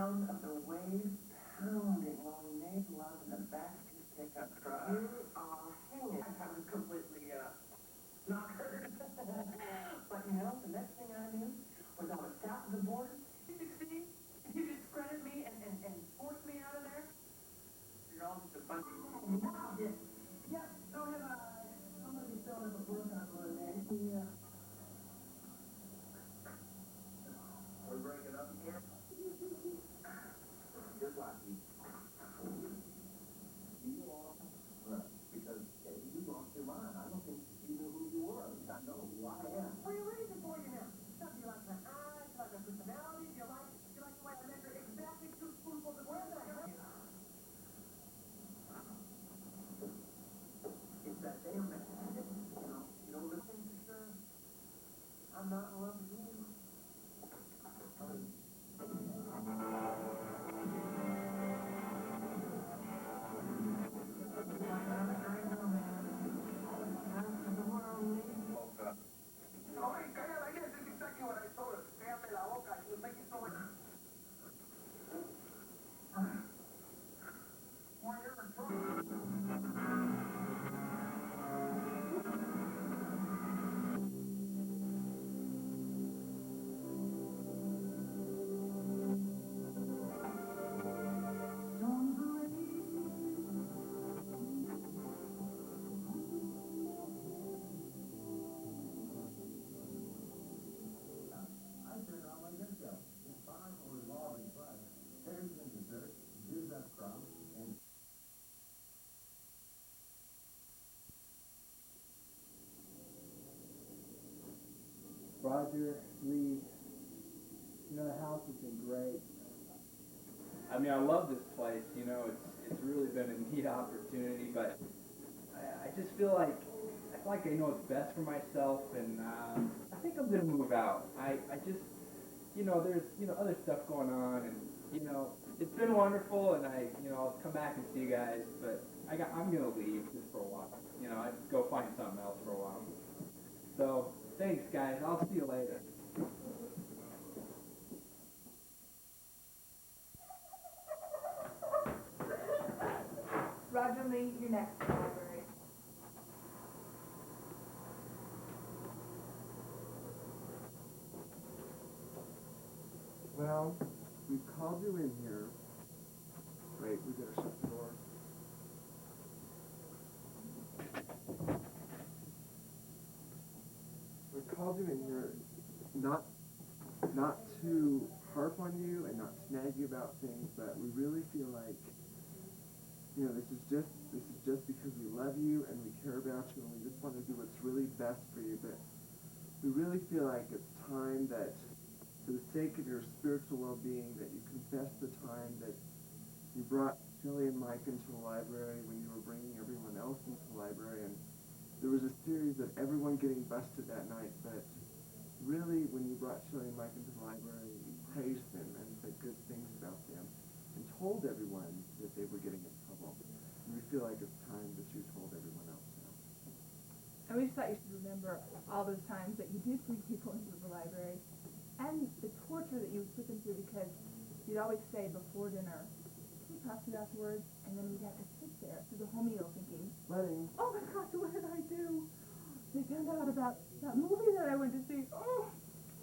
sound of the waves pounding while we made love in the back of his pickup truck. You are hanging. I was completely, not hurt. But you know, the next thing I knew was I was south of the border. You see? You discredit me and forced me out of there? You're all just a bunch of... Yeah, so have I. Somebody still have a book on Monday. Yeah. We're breaking up again? Just like you. You lost, because you lost your mind. I don't think you knew who you were. I know who I am. What are you reading for you now? Do you like my eyes? Do you like my personality? Do you like the way I measure exactly 2 spoonfuls of where the hell? It's that damn message. You know, listen to sure. I'm not in love with you. Roger, Lee, you know, the house has been great. I mean, I love this place, you know, it's really been a neat opportunity, but I just feel like, I know what's best for myself, and I think I'm going to move out. I just, you know, there's, you know, other stuff going on, and, you know, it's been wonderful, and I'll come back and see you guys, but I'm going to leave just for a while. You know, I go find something else for a while. So, thanks, guys. I'll see you later. Roger Lee, you're next to the library. Well, we called you in here. Wait, we gotta shut the door. We called you in here not to harp on you and not snag you about things, but we really feel like, you know, this is just because we love you and we care about you and we just want to do what's really best for you, but we really feel like it's time that, for the sake of your spiritual well-being, that you confess the time that you brought Shelley and Mike into the library when you were bringing everyone else into the library, and there was a series of everyone getting busted that night, but really, when you brought Shelley and Mike into the library, you praised them and said good things about them, and told everyone that they were getting in trouble. And we feel like it's time that you told everyone else now. And we just thought you should remember all those times that you did bring people into the library, and the torture that you would put them through, because you'd always say before dinner, can we talk to you afterwards? And then we'd have to sit there through the whole meal thinking, Letting. oh my gosh, what did I do? They found out about that movie that I went to see. Oh!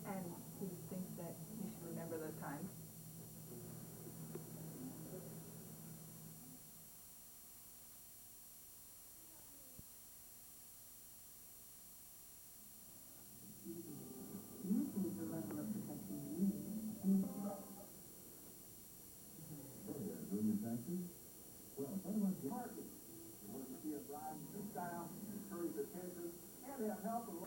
And we just think that you should remember those times. You choose the level of protection you need. Doing your taxes? Well, tell you what's market. You want to see us rise in style, encourage attention, and have help and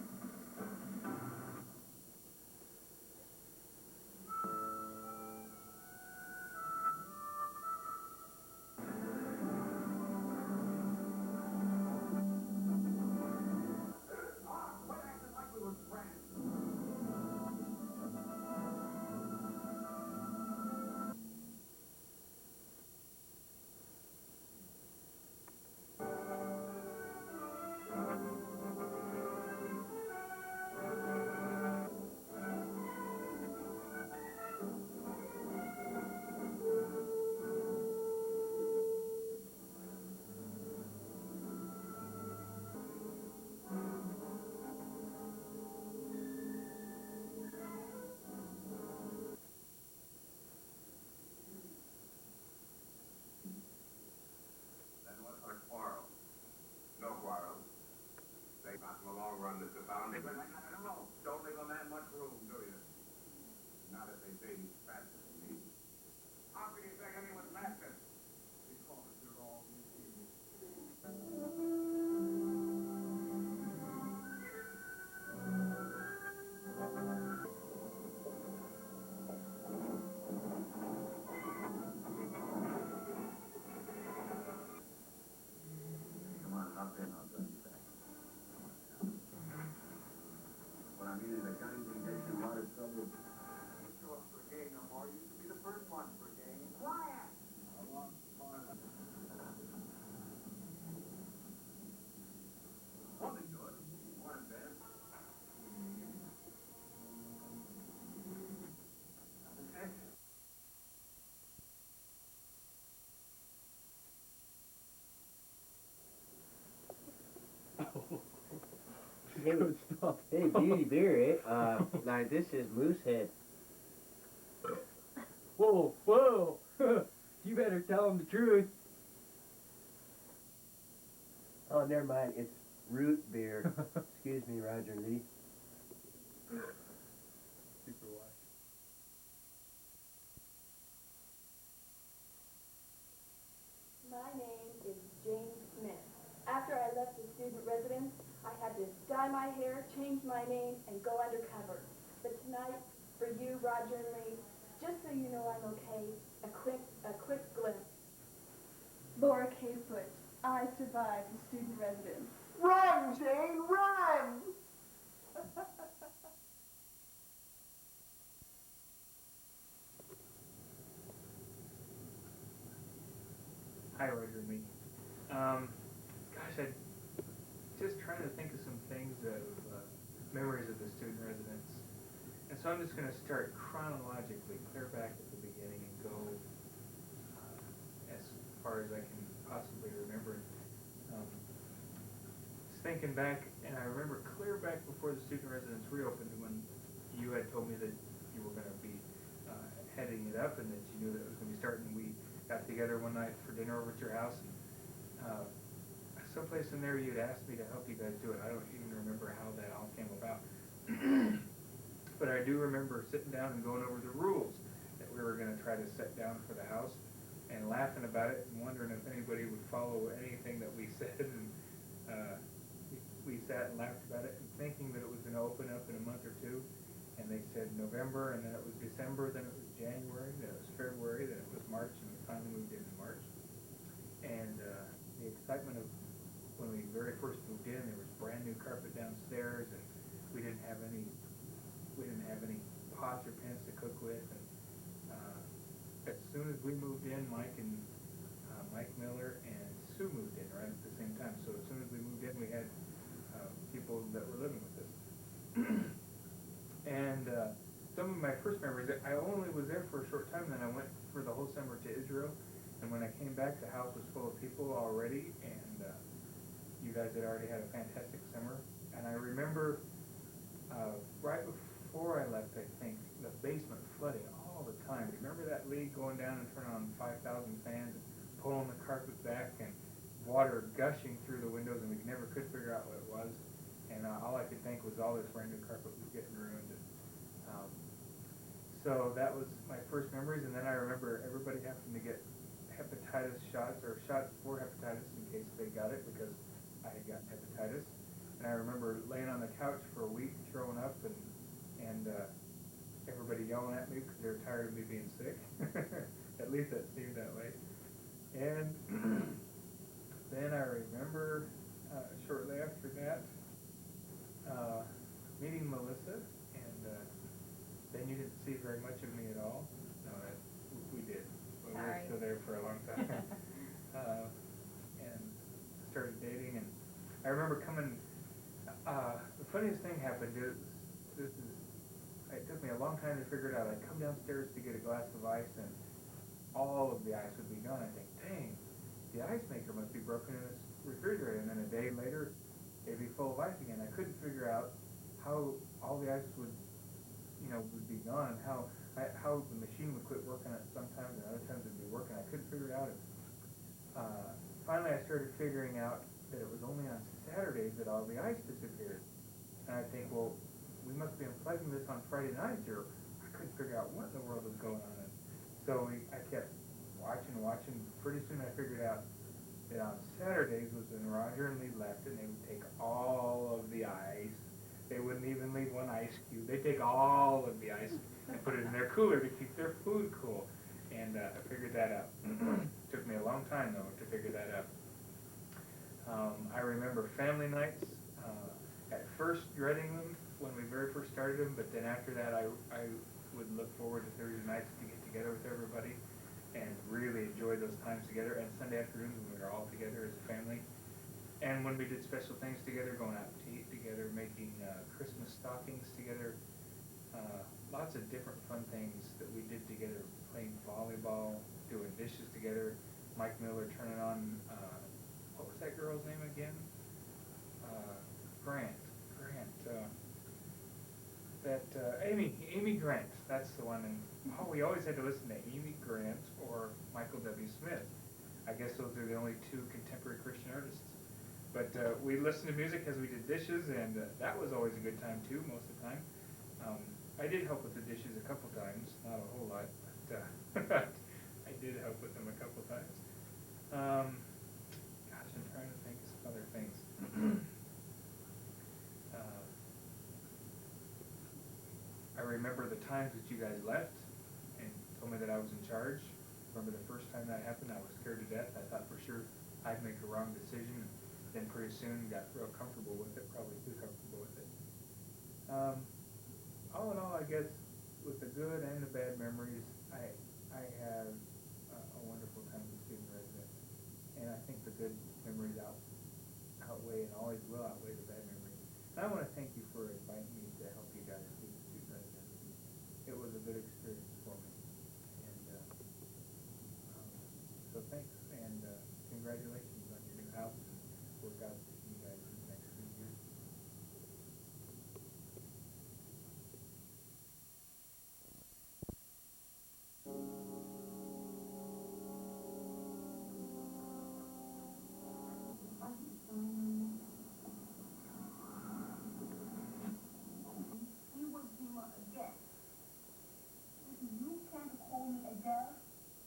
Good stuff. Hey, beauty beer, eh? Like this is Moosehead. Whoa, whoa! You better tell him the truth. Oh, never mind. It's root beer. Excuse me, Roger Lee. Super wash. My name is Jane Smith. After I left the student residence, I had to dye my hair, change my name, and go undercover. But tonight, for you, Roger and Lee, just so you know I'm okay, a quick glimpse. Laura K. Foot. I survived the student residence. Run, Jane, run! Hi, Roger and me. Gosh, I just trying to think of some things of memories of the student residence. And so I'm just going to start chronologically, clear back at the beginning and go as far as I can possibly remember. Just thinking back, and I remember clear back before the student residence reopened when you had told me that you were going to be heading it up and that you knew that it was going to be starting. We got together one night for dinner over at your house, and someplace in there you'd asked me to help you guys do it. I don't even remember how that all came about. But I do remember sitting down and going over the rules that we were going to try to set down for the house and laughing about it and wondering if anybody would follow anything that we said. And we sat and laughed about it and thinking that it was going to open up in a month or two. And they said November, and then it was December, then it was January, then it was February, then it was March, and we finally moved in March. And the excitement of when we very first moved in, there was brand new carpet downstairs, and we didn't have any pots or pans to cook with. And as soon as we moved in, Mike Miller and Sue moved in right at the same time. So as soon as we moved in, we had people that were living with us. And some of my first memories, I only was there for a short time, then I went for the whole summer to Israel. And when I came back, the house was full of people already, and you guys had already had a fantastic summer. And I remember right before I left, I think, the basement flooding all the time. Remember that leak going down and turning on 5,000 fans and pulling the carpet back and water gushing through the windows, and we never could figure out what it was. And all I could think was all this brand new carpet was getting ruined. So that was my first memories, and then I remember everybody having to get hepatitis shots, or shots for hepatitis in case they got it, because I had gotten hepatitis. And I remember laying on the couch for a week throwing up, and everybody yelling at me because they were tired of me being sick. At least that seemed that way. And then I remember shortly after that meeting Melissa, and then you didn't see very much of me at all. No, we did. But we were still there for a long time. And started dating, and I remember coming, the funniest thing happened is, it took me a long time to figure it out. I'd come downstairs to get a glass of ice, and all of the ice would be gone. I think, dang, the ice maker must be broken in this refrigerator. And then a day later, it'd be full of ice again. I couldn't figure out how all the ice would be gone, and how the machine would quit working at sometimes, and other times it'd be working. I couldn't figure it out. Finally, I started figuring out that it was only on Saturdays that all the ice disappeared. And I think, well, we must be unplugging this on Friday nights, or I couldn't figure out what in the world was going on. And so I kept watching. Pretty soon I figured out that on Saturdays was when Roger and Lee left, and they would take all of the ice. They wouldn't even leave one ice cube. They'd take all of the ice and put it in their cooler to keep their food cool. And I figured that out. Took me a long time, though, to figure that out. I remember family nights, at first dreading them when we very first started them, but then after that I would look forward to Thursday nights to get together with everybody and really enjoy those times together, and Sunday afternoons when we were all together as a family. And when we did special things together, going out to eat together, making Christmas stockings together, lots of different fun things that we did together, playing volleyball, doing dishes together, Mike Miller turning on, what was that girl's name again? Grant. that Amy Grant, that's the one, and we always had to listen to Amy Grant or Michael W. Smith. I guess those are the only two contemporary Christian artists. But we listened to music as we did dishes, and that was always a good time too, most of the time. I did help with the dishes a couple times, not a whole lot, but I did help with them a couple times. Gosh, I'm trying to think of some other things. I remember the times that you guys left and told me that I was in charge. Remember the first time that happened, I was scared to death. I thought for sure I'd make a wrong decision. Then pretty soon got real comfortable with it, probably too comfortable with it. All in all, I guess, with the good and the bad memories, I had a wonderful time with student residents. And I think the good memories outweigh and always will outweigh the bad memories. And I want to thank you for inviting me to help you guys do the student residency. It was a good experience for me. And so thanks, and congratulations on your new house and where God's taking you guys in the next few years. He was a guest. You can call me Adele,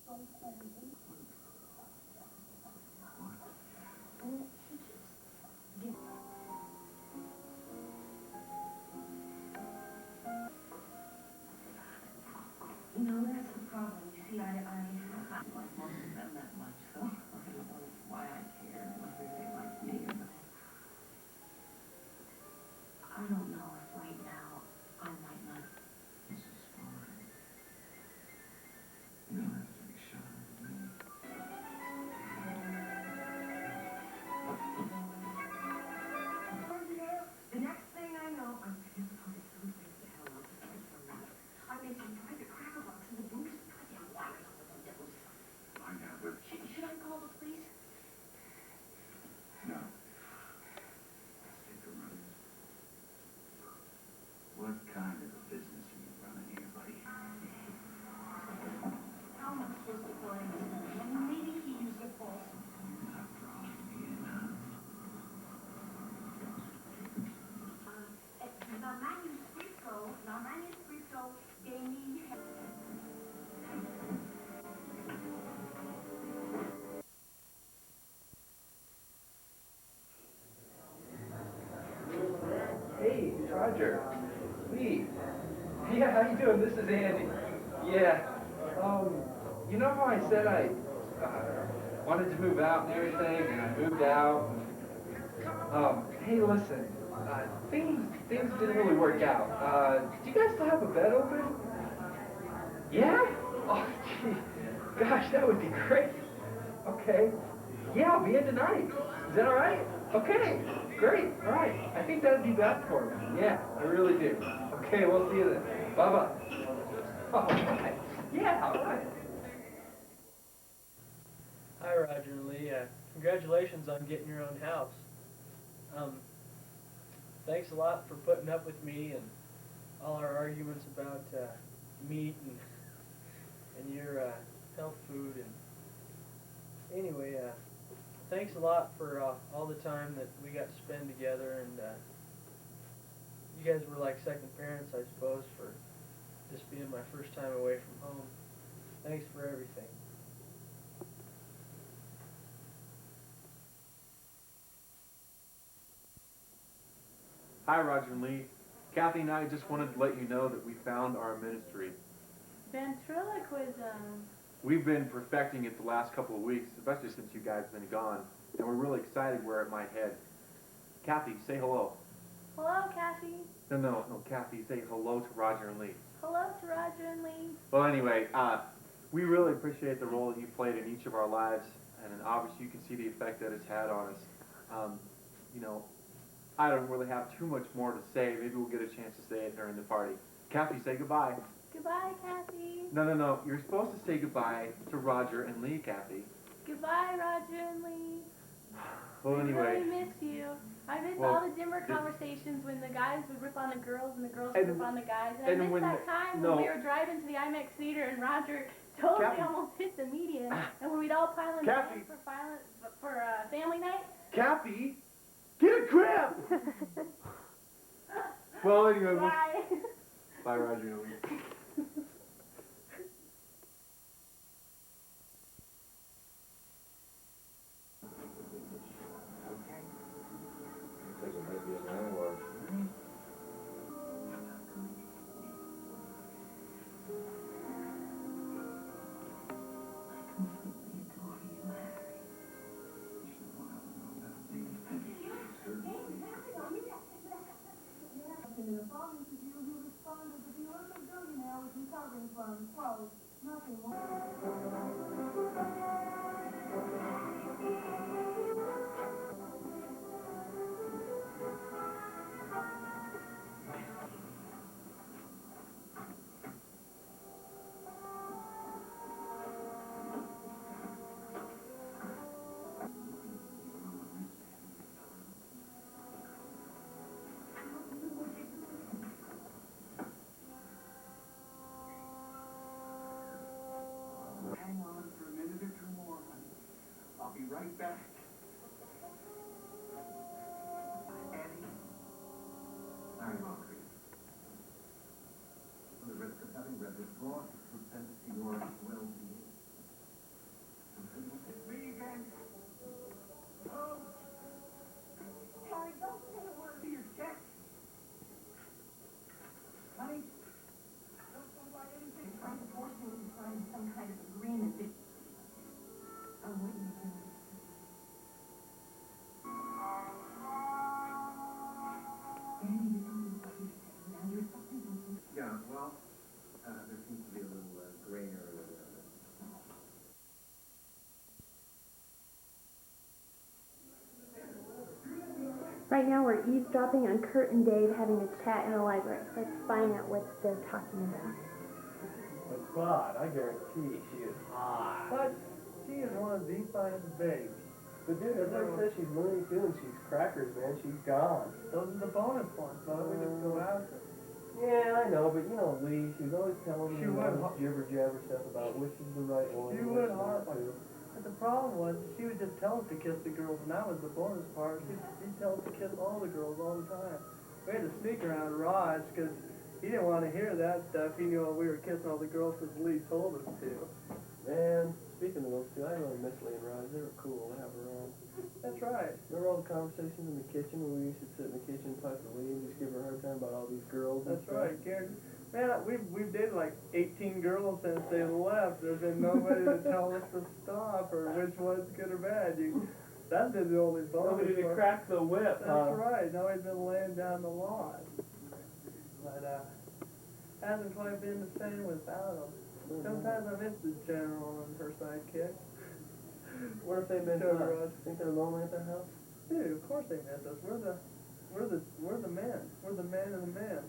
don't call me April. You know, that's the problem. You see, I like most of them that much, so I don't know why I care, whether they like me or not. I don't know if right now I might not. This is fine. You don't have to be shy with me. The next thing I know, I'm probably so big the hell out of it from that. I made some private cracker box in the booth. Goddamn wires on the windows. I know, but Should I call the police? no. Let's take a run. What kind of a business are you running here, buddy? How am I supposed to find this man? Maybe he used a false. Not from here now. La manuscrito de mi. Hey, Roger. Lee. Yeah, how you doing? This is Andy. Yeah. You know how I said I wanted to move out and everything, and I moved out. Hey, listen. Things didn't really work out. Do you guys still have a bed open? Yeah? Oh, gee. Gosh, that would be great. Okay. Yeah, I'll be in tonight. Is that all right? Okay. Great. All right. I think that'd be best for me. Yeah, I really do. Okay, we'll see you then. Bye-bye. All right. Yeah, all right. Hi, Roger and Lee. Congratulations on getting your own house. Thanks a lot for putting up with me and all our arguments about meat and your health food. And anyway, thanks a lot for all the time that we got to spend together. And you guys were like second parents, I suppose, for this being my first time away from home. Thanks for everything. Hi, Roger and Lee. Kathy and I just wanted to let you know that we found our ministry. Ventriloquism. We've been perfecting it the last couple of weeks, especially since you guys have been gone, and we're really excited where it might head. Kathy, say hello. Hello, Kathy. No, Kathy, say hello to Roger and Lee. Hello to Roger and Lee. Well, anyway, we really appreciate the role that you played in each of our lives, and obviously you can see the effect that it's had on us. You know, I don't really have too much more to say. Maybe we'll get a chance to say it during the party. Kathy, say goodbye. Goodbye, Kathy. No. You're supposed to say goodbye to Roger and Lee, Kathy. Goodbye, Roger and Lee. Well, I anyway. really miss you. I miss Well, all the dimmer conversations when the guys would rip on the girls and the girls And- would rip on the guys. And I and miss when that time no. when we were driving to the IMAX theater and Roger totally Kathy. almost hit the median, and when we'd all pile in Kathy. for family night. Kathy, get a grip! Well, anyway, Bye. bye, Roger and Elise. Looks like it might be a landlord. In the phone interview, he responded that he was a billionaire with recovering from, quote, nothing more. Hang on for a minute or two more, honey. I'll be right back. Annie, I'm hungry. For the risk of having read this broad, consent to your well-being. It's me again. Oh! Harry, don't say a word to your check. Honey, don't go buy anything. Trying to force me to sign some kind of agreement on what you do. Danny, you told me what you said. Now you're something else. Yeah, well, there seems to be a little gray area there. Right now we're eavesdropping on Kurt and Dave having a chat in the library. Let's find out what they're talking about. But Spot, I guarantee she is hot. But she is one of the finest babes. But dude, everybody says she's Looney Tunes, she's crackers, man, she's gone. Those are the bonus ones, but we just go after. Yeah, I know, but you know Lee, she was always telling me She all would this jibber jabber stuff about which is the right one. She and would which is not harp on to. it. But the problem was, she would just tell us to kiss the girls, and that was the bonus part. She'd tell us to kiss all the girls all the time. We had to sneak around Raj, because he didn't want to hear that stuff. He knew we were kissing all the girls because Lee told us to. Man, speaking of those two, I really miss Lee and Raj. They were cool to have around. That's right. Remember all the conversations in the kitchen when we used to sit in the kitchen and talk to Lee and just give her a hard time about all these girls and That's stuff? right, Karen. Man, we've dated like 18 girls since they left. There's been nobody to tell us to stop or which one's good or bad. That's been the only bonus. Nobody to part. crack the whip, That's right. Nobody's been laying down the law. But hasn't quite been the same without them. Sometimes I miss the general and her sidekick. What if they've been Sure, to Raj. Think they're lonely at their house? Dude, of course they miss us. We're the men. We're the man and the man.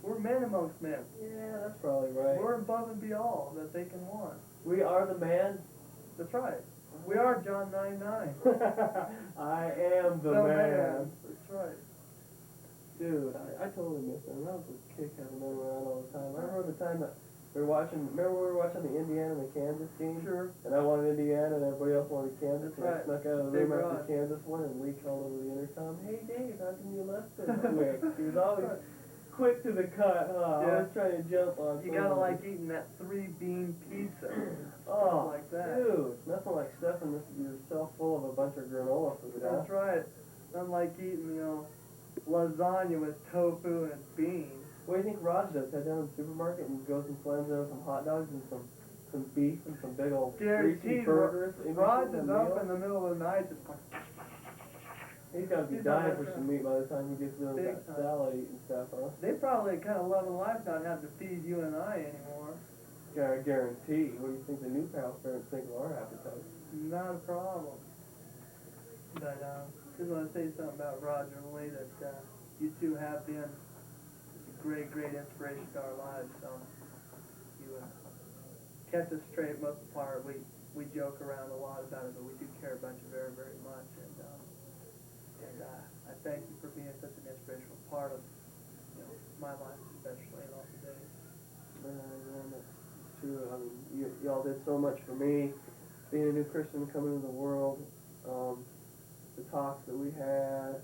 We're men amongst men. Yeah, that's probably right. We're above and beyond that they can want. We are the man. That's right. We are John 9:9. I am the man. That's right. Dude, I totally miss them. That was a kick having them around all the time. I remember the time that we were watching the Indiana and the Kansas game? Sure. And I wanted Indiana and everybody else wanted Kansas. And Right. I snuck out of the Big room after Rod. Kansas won and Lee called over the intercom, "Hey Dave, how come you left so quick?" He was always quick to the cut, huh? Yeah. Always trying to jump on You gotta somebody. like eating that 3-bean pizza. Oh, like that. dude, nothing like stuffing yourself full of a bunch of granola food. huh? That's right. Unlike eating, lasagna with tofu and beans. What do you think Raj does? Head down to the supermarket and goes and slams down some hot dogs and some beef and some big old greasy Guaranteed, burgers. Raj is up in the middle of the night just going, He's got to be He's dying on for that some meat by the time he gets done with Big that time. salad eating stuff, huh? they probably kind of loving life not having to feed you and I anymore. Guarantee. What do you think the new parents think of our appetites? Not a problem. But just want to say something about Roger and Lee that you two have been just a great, great inspiration to our lives. So you kept us straight most of the part. we joke around a lot about it, but we do care about you very, very much. And I thank you for being such an inspirational part of, you know, my life especially and all today. Man, that's true. I mean, y'all did so much for me. Being a new Christian coming into the world, the talks that we had,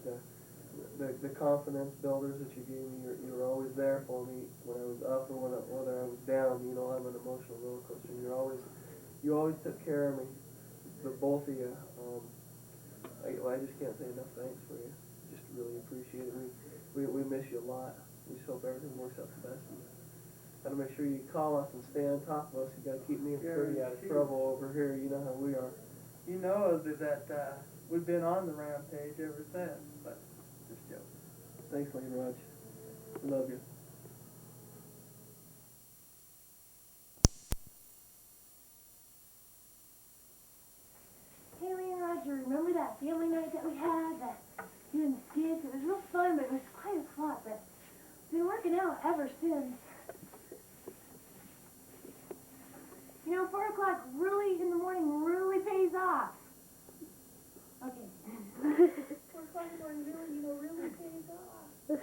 the confidence builders that you gave me, you were always there for me when I was up or whether I was down. You know, I'm an emotional roller coaster. You always took care of me, the both of you. I just can't say enough thanks for you. Just really appreciate it. We miss you a lot. We just hope everything works out the best. And gotta make sure you call us and stay on top of us. You gotta keep me and Freddie out of trouble over here. You know how we are. You know that we've been on the rampage ever since, but just joking. Thanks, Lane Raj. Love you. Hey, Lee and Roger, remember that family night that we had? That you and the kids? It was real fun, but it was quite a slot. But it's been working out ever since. You know, 4 o'clock really in the morning really pays off. Okay. 4 o'clock in the morning really pays off.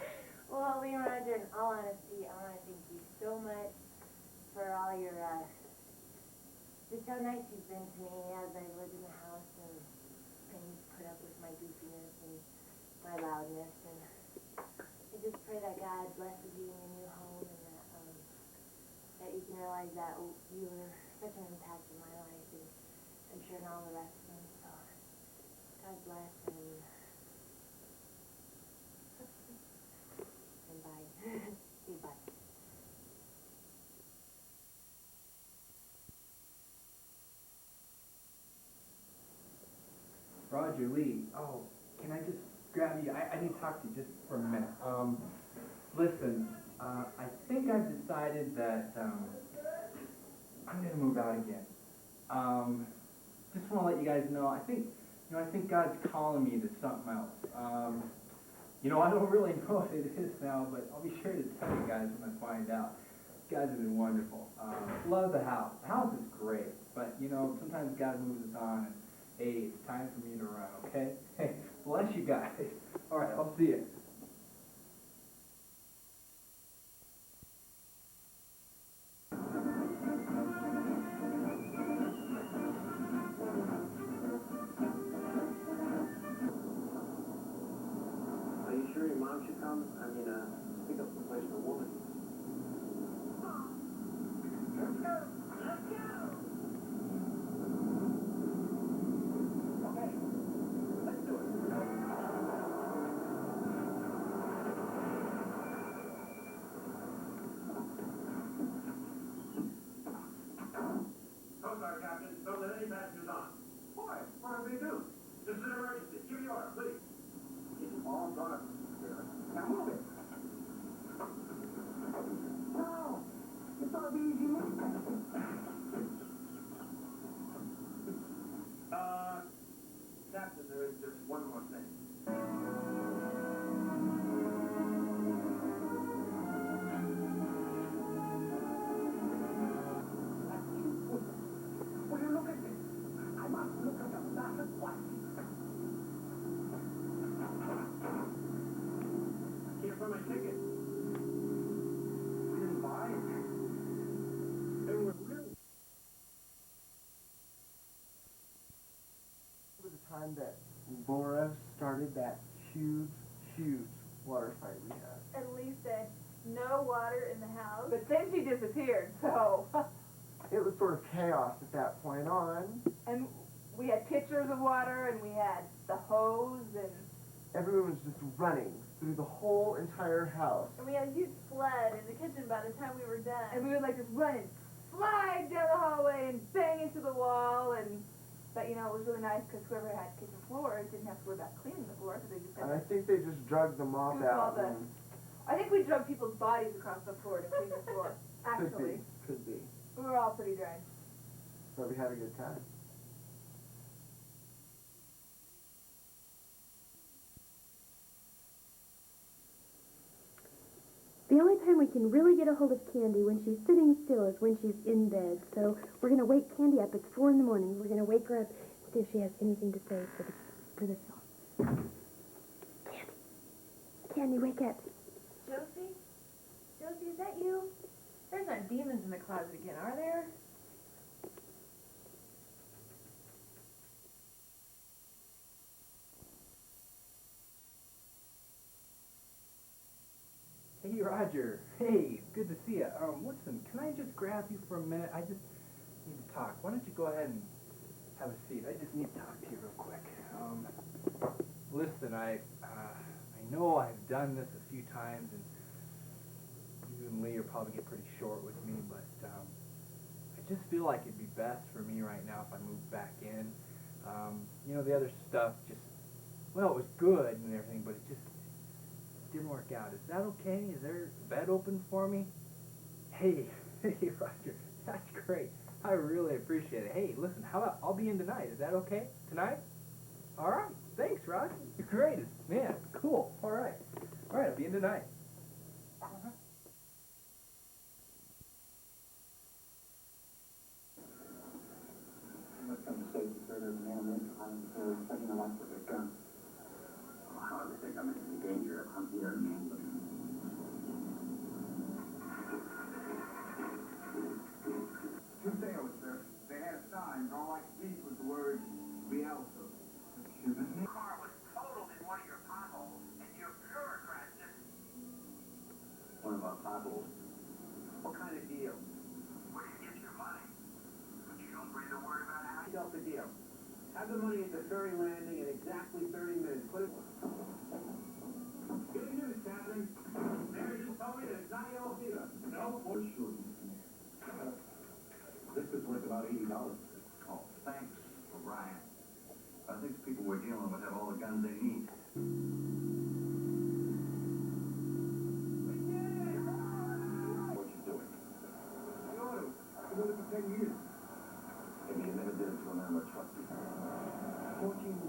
Well, Lee and Roger, in all honesty, I want to thank you so much for all your, just how nice you've been to me as I lived in the house and you put up with my goofiness and my loudness. And I just pray that God blesses you in your new home and that you can realize that you were such an impact in my life and I'm sure in all the rest of them. So God bless and bye. Say bye. Roger, Lee, oh, can I just grab you? I need to talk to you just for a minute. Listen, I think I've decided that I'm going to move out again. Just want to let you guys know, I think God's calling me to something else. I don't really know what it is now, but I'll be sure to tell you guys when I find out. You guys have been wonderful. Love the house. The house is great, but sometimes God moves us on, and hey, it's time for me to run, okay? Hey, bless you guys. All right, I'll see you. Are you sure your mom should come? Pick up some place for a woman. Let's go! Let's go! Okay, let's do it. Coast Guard, Captain. Don't let any passengers on. Why? What did they do? This is an emergency. Give me order, please. It's all done. Now move it. No! It's all easy. Captain, there is just one more thing. Will you look at this? I must look at the map at once. Can't find my ticket. We didn't buy it. And we're really... Remember the time that Laura started that huge water fight we had? And Lee said, no water in the house. But then she disappeared, so. It was sort of chaos at that point on. And we had pitchers of water, and we had the hose, and Everyone was just running through the whole entire house. And we had a huge flood in the kitchen by the time we were done. we would just run and slide down the hallway and bang into the wall, but it was really nice because whoever had kitchen floors didn't have to worry about cleaning the floor, because they just had And I think they just drug the mop scoop all out. I think we drug people's bodies across the floor to clean the floor, actually. Could be. We were all pretty drenched. But we had a good time. The only time we can really get a hold of Candy when she's sitting still is when she's in bed. So we're going to wake Candy up. It's 4 in the morning. We're going to wake her up, see if she has anything to say for the song. Candy. Candy, wake up. Josie? Josie, is that you? There's not demons in the closet again, are there? Hey, Roger. Hey, good to see you. Listen, can I just grab you for a minute? I just need to talk. Why don't you go ahead and have a seat? I just need to talk to you real quick. Listen, I know I've done this a few times, and you and Lee will probably get pretty short with me, but I just feel like it'd be best for me right now if I moved back in. You know, the other stuff just, well, it was good and everything, but it just didn't work out. Is that okay? Is there a bed open for me? Hey, hey, Roger, that's great. I really appreciate it. Hey, listen, how about I'll be in tonight? Is that okay? Tonight? All right. Thanks, Roger. You're great. Man, cool. All right. All right, I'll be in tonight. What comes safe to further the man I'm setting a life with a gun. I hardly think I'm in any danger of hunting your man, but two sailors, sir. They had a sign drawn like a piece with the word Rialto. Cuban. The car was totaled in one of your potholes, and your bureaucrats just... One of our potholes? What kind of deal? Where you get your money. But you don't breathe a word about how you dealt the deal. Have the money at the ferry landing in exactly 30 minutes. Put it... Good news, Captain. Mayor just told me that it's not yellow fever. No? For sure. This is worth about $80. Oh, thanks, O'Brien. I think the people we're dealing with have all the guns they need. What you doing? I ought to. I've been doing it for 10 years. Maybe you never did it to a man that trusted you. 14 years.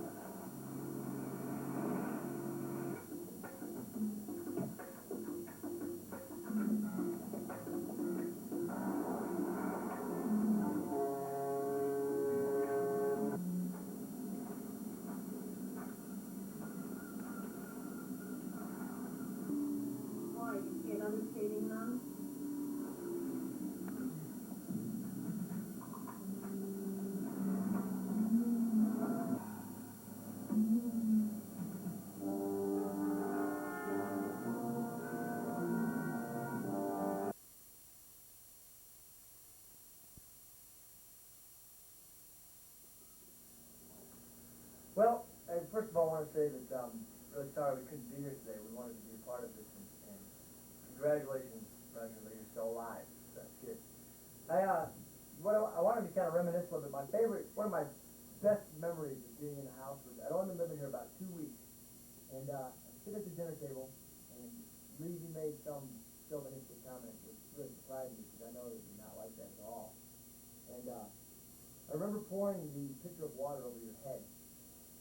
Well, first of all, I want to say that really sorry we couldn't be here today. We wanted to be a part of this, and congratulations, Roger, that you're still alive. That's good. I wanted to kind of reminisce a little bit. One of my best memories of being in the house was I'd only been living here about 2 weeks, and I sit at the dinner table, and Lee, you made some chauvinistic comment, which really surprised me because I know that you're not like that at all. And I remember pouring the pitcher of water over your head.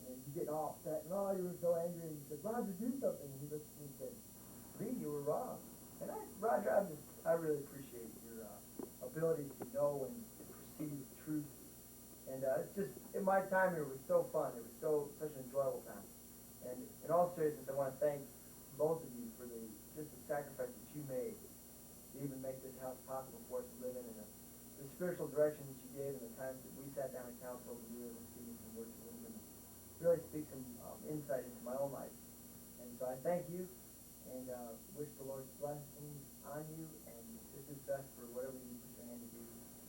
And you getting all upset, and you were so angry, and you said, Roger, do something. And he looked at me and said, Lee, you were wrong. And Roger, I really appreciate your ability to know and perceive truth. And it's just, in my time here, it was so fun. It was such an enjoyable time. And in all seriousness, I want to thank both of you for the sacrifice that you made to even make this house possible for us to live in, and the spiritual direction that you gave, and the times that we sat down and counseled over the years and gave me some words of wisdom. Really speak some insight into my own life. And so I thank you and wish the Lord's blessings on you, and this is best for whatever you put your hand to do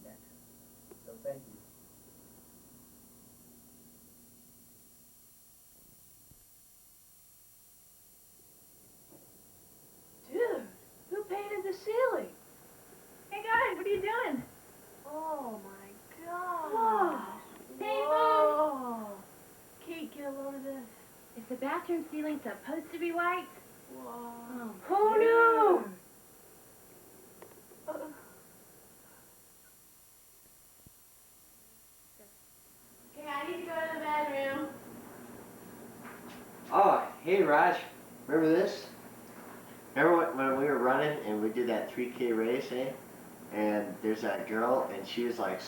next. So thank you. Dude, who painted the ceiling? Hey guys, what are you doing? Oh my gosh. Whoa. Hey, Whoa. Kate, get a load of this. Is the bathroom ceiling supposed to be white? Whoa. Who knew? Okay, I need to go to the bedroom. Oh, hey, Raj. Remember this? Remember when we were running and we did that 3K race, eh? And there's that girl, and she was like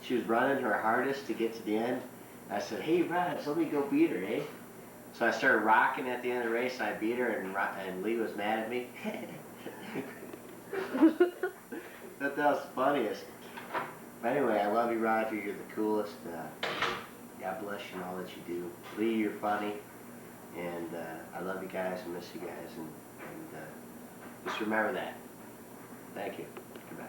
she was running her hardest to get to the end. I said, hey, Raj, let me go beat her, eh? So I started rocking at the end of the race, and I beat her, and Lee was mad at me. That was the funniest. But anyway, I love you, Roger. You're the coolest. God bless you and all that you do. Lee, you're funny. And I love you guys and miss you guys. And just remember that. Thank you. Goodbye.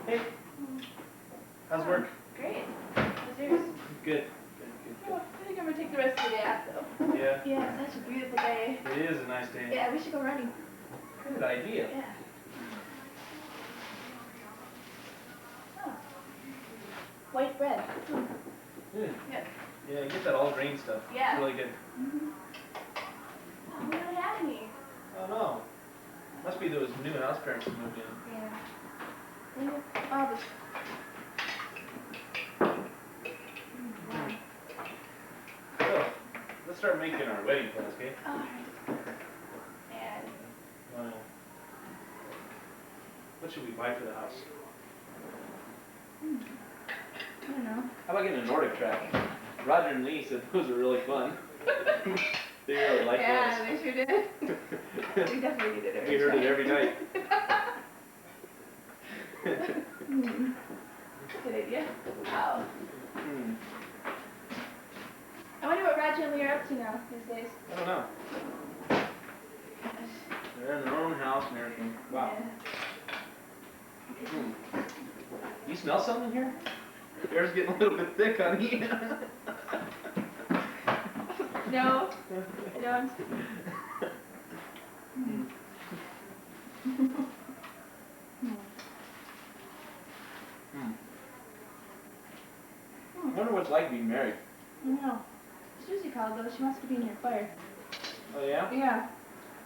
Hey, how's work? Great. How's yours? Good. Oh, I think I'm gonna take the rest of the day off though. Yeah, Yeah, it's such a beautiful day. it is a nice day. Yeah, we should go running. Good idea. Yeah. Oh. White bread. Good. Yeah. Yeah, get that all grain stuff. Yeah. It's really good. Mm-hmm. Oh, we don't have any. Oh no. Must be those new house parents who moved in. Yeah. Oh, this. So, let's start making our wedding plans, okay? Alright. And Well, what should we buy for the house? I don't know. How about getting a Nordic track? Roger and Lee said those are really fun. They really like yeah, those. they sure did. We definitely needed it. We heard it every night. Good idea. Wow. Hmm. I wonder what Roger and Lee are up to now these days. I don't know. They're in their own house and everything. Wow. Yeah. Hmm. You smell something here? The air's getting a little bit thick on you. No, I don't. I wonder what it's like being married. I know. Susie called though. She wants to be in your choir. Oh yeah? Yeah.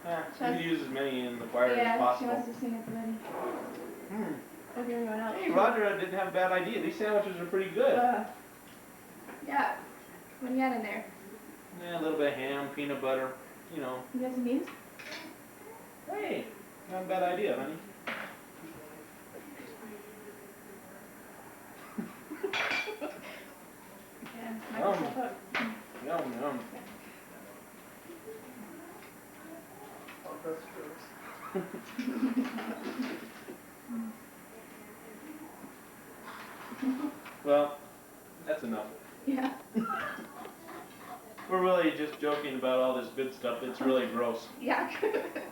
You can use as many in the choir Yeah, as she possible. wants to sing at the wedding. Like everyone else. Hey, Roger didn't have a bad idea. These sandwiches are pretty good. Yeah. What do you got in there? Yeah, a little bit of ham, peanut butter, you know. You got some beans? Hey, not a bad idea, honey. Yeah, might Yum. step up. Yum, yum. Oh, that's gross. Well, that's enough. Yeah. We're really just joking about all this good stuff. It's really gross. Yeah.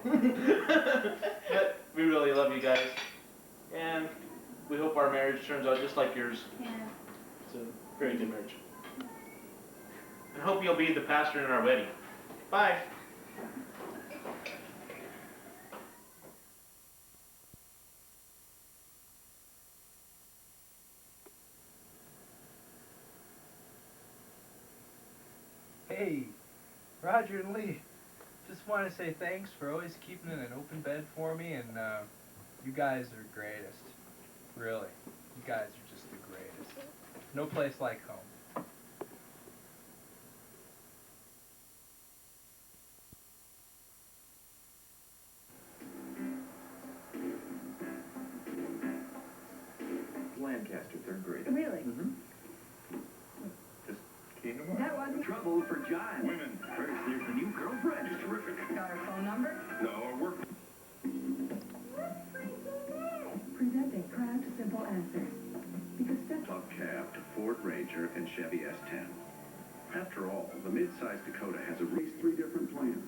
But we really love you guys. And we hope our marriage turns out just like yours. Yeah. It's a very good marriage. And hope you'll be the pastor in our wedding. Bye. Hey, Roger and Lee. Just want to say thanks for always keeping an open bed for me, and you guys are greatest. Really. You guys are just the greatest. No place like home. Lancaster, third grade. Really? Mm-hmm. Just came to mind. That wasn't trouble for John. Women. First, there's the new girlfriend. She's terrific. Got her phone number? No, our work. Presenting craft simple answers. club cab to Ford Ranger and Chevy S10. After all, the mid-size Dakota has at least 3 different plans.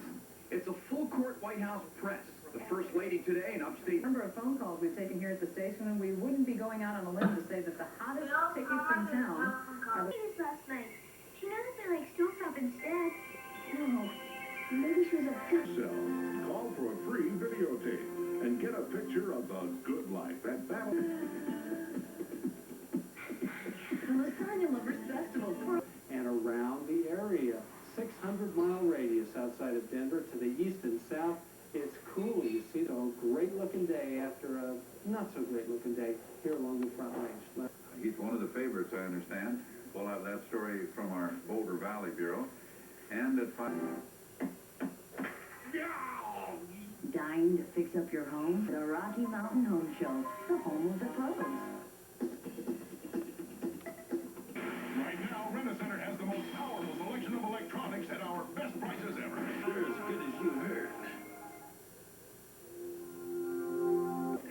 It's a full-court White House press. The First Lady today in upstate. Number of phone calls we've taken here at the station, and we wouldn't be going out on a limb to say that the hottest tickets in town are the... last night. She noticed I like stovetop instead. No, maybe she was a good... Call for a free videotape and get a picture of the good life at Battle. The Lasagna Lovers Festival. And around the area, 600-mile radius outside of Denver to the east and south. It's cool. You see a great-looking day after a not-so-great-looking day here along the Front Range. He's one of the favorites, I understand. We'll have that story from our Boulder Valley Bureau. And at 5... Dying to fix up your home? The Rocky Mountain Home Show, the home of the pros. Right now, Rent-A-Center has the most powerful selection of electronics at our best prices ever. They're as good as you heard.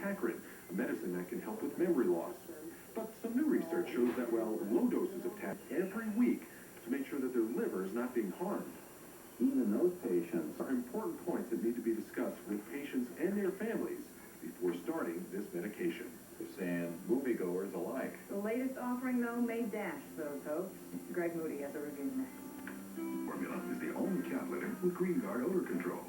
Heparin, a medicine that can help with memory loss. But some new research shows that, well, low doses of TAC every week to make sure that their liver is not being harmed. Even those patients are important points that need to be discussed with patients and their families before starting this medication. And moviegoers alike. The latest offering, though, may dash those hopes. Greg Moody has a review next. Formula is the only cat litter with Green Guard odor control.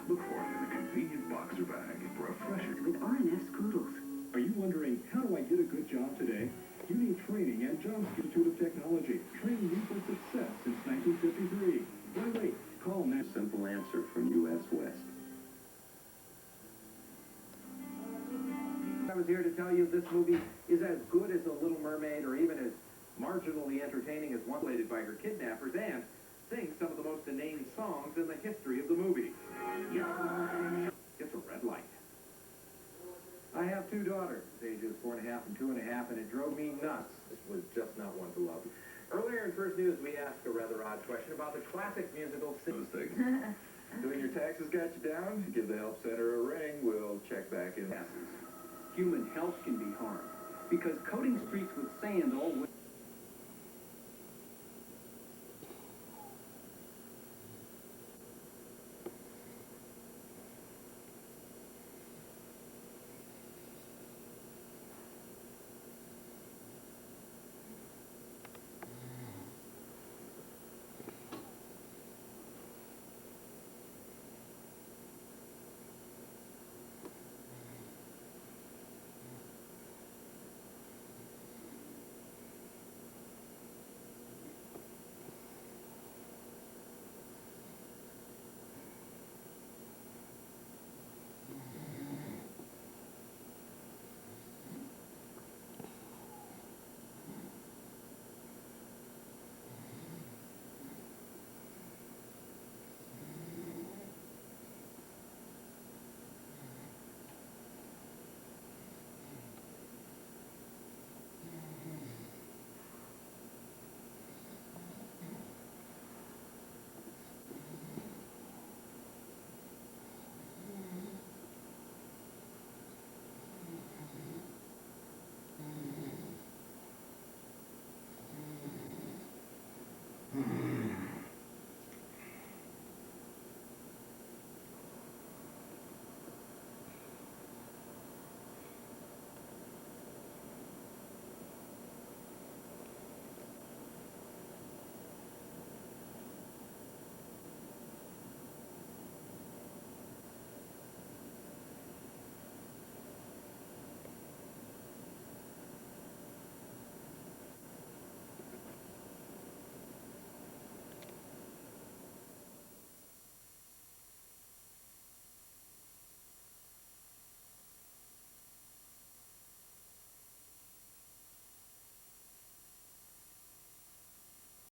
Look for it in a convenient boxer bag for a fresher. With R&S Scoodles. Are you wondering, how do I get a good job today? You need training at John's Institute of Technology. Training you for success since 1953. Why wait? Call now. Simple answer from U.S. West. I was here to tell you this movie is as good as The Little Mermaid or even as marginally entertaining as one played by her kidnappers and sings some of the most inane songs in the history of the movie. It's a red light. I have 2 daughters, ages 4.5 and 2.5, and it drove me nuts. This was just not one to love. Earlier in First News, we asked a rather odd question about the classic musical Those things. Doing your taxes got you down? Give the help center a ring. We'll check back in. Human health can be harmed because coating streets with sand all